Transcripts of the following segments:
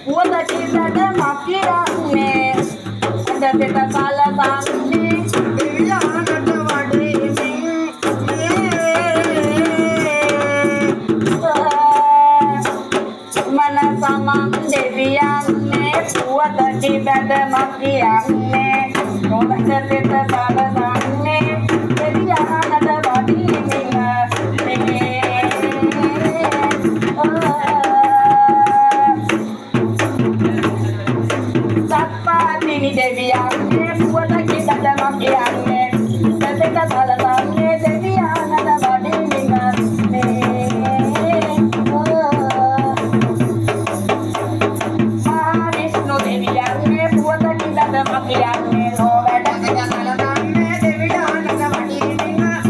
පුවත කිසට මකියන්නේ අද දෙත සලසන්නේ දෙවියන්ට මනසමන් දෙවියන්නේ පුවත කිසට මකියන්නේ නොදක දෙත සලසන්නේ දෙවියන්ට Ini deviannya buat lagi ada makiannya ketika salah tangnya devian ada badi mingat Mahavisnu deviannya buat lagi ada makiannya no beda ketika salah tangnya devian ada badi mingat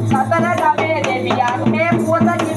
Satana kami deviannya buat lagi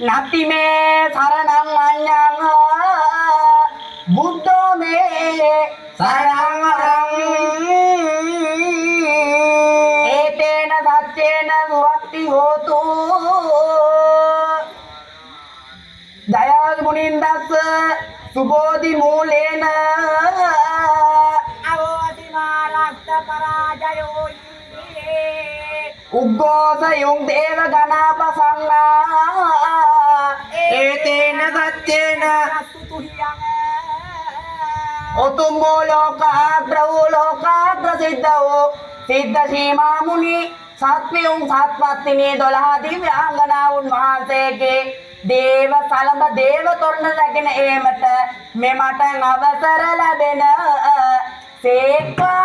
Nati me saranang anyang Buddha me sarang Etena satyena vakti hotu Dayal munindas subodhi mulena Avoti malakta parajayo Uggosa yung deva ganapa sangha Etena satyena Otumbo loka siddho Siddha Sima Muni Satmiyung Satpatini Dolah Divyanganaun Mahaseke Deva Salamba Deva Torna Lagina Emata Memata Navasara Labena Seka